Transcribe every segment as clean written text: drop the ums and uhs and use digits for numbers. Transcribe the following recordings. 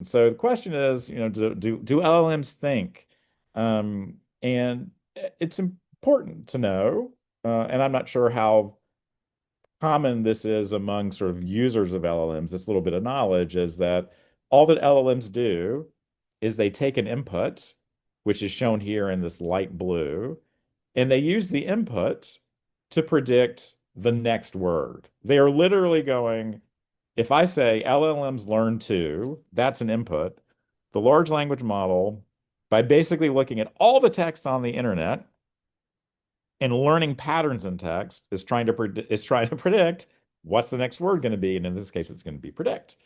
So the question is, do LLMs think? And it's important to know, and I'm not sure how common this is among sort of users of LLMs, this little bit of knowledge is that all that LLMs do is they take an input, which is shown here in this light blue, and they use the input to predict the next word. They are literally going, if I say LLMs learn to, that's an input. The large language model, by basically looking at all the text on the internet, and learning patterns in text is trying to predict what's the next word going to be, and in this case, it's going to be predict.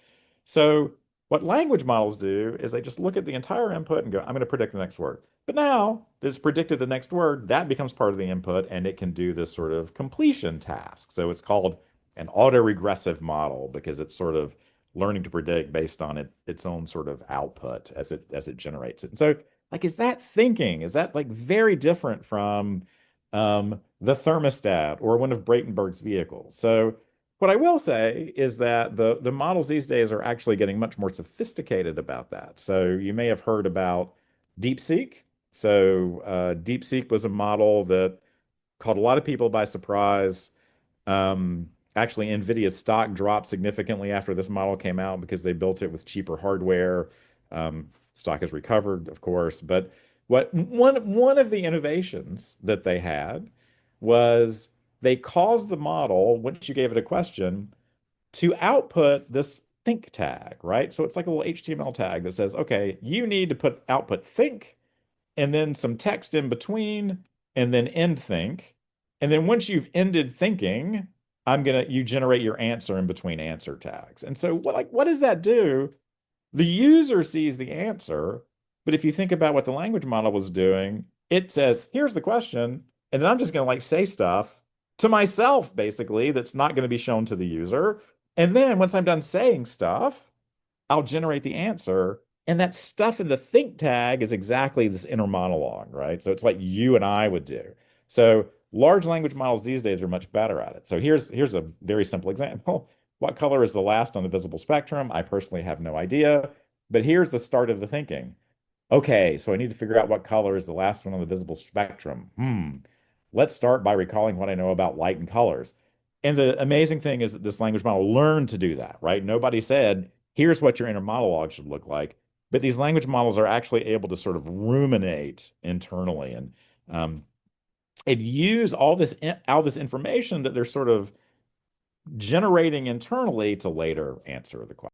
So what language models do is they just look at the entire input and go, I'm going to predict the next word. But now that it's predicted the next word, that becomes part of the input, and it can do this sort of completion task. So it's called an autoregressive model because it's sort of learning to predict based on its own sort of output as it generates it. And so, like, is that thinking? Is that like very different from the thermostat or one of Bratenberg's vehicles? So what I will say is that the models these days are actually getting much more sophisticated about that. So you may have heard about DeepSeek. So DeepSeek was a model that caught a lot of people by surprise. Actually, NVIDIA's stock dropped significantly after this model came out because they built it with cheaper hardware. Stock has recovered, of course, but one of the innovations that they had was they caused the model, once you gave it a question, to output this think tag, right? So it's like a little HTML tag that says, okay, you need to put output think and then some text in between and then end think. And then once you've ended thinking, you generate your answer in between answer tags. And so what does that do? The user sees the answer, but if you think about what the language model was doing, it says, here's the question, and then I'm just going to like say stuff to myself, basically, that's not going to be shown to the user. And then once I'm done saying stuff, I'll generate the answer. And that stuff in the think tag is exactly this inner monologue, right? So it's what you and I would do. So large language models these days are much better at it. So here's a very simple example. What color is the last on the visible spectrum? I personally have no idea, but here's the start of the thinking. Okay, so I need to figure out what color is the last one on the visible spectrum. Let's start by recalling what I know about light and colors. And the amazing thing is that this language model learned to do that, right? Nobody said, here's what your inner monologue should look like. But these language models are actually able to sort of ruminate internally um, and use all this information that they're sort of generating internally to later answer the question.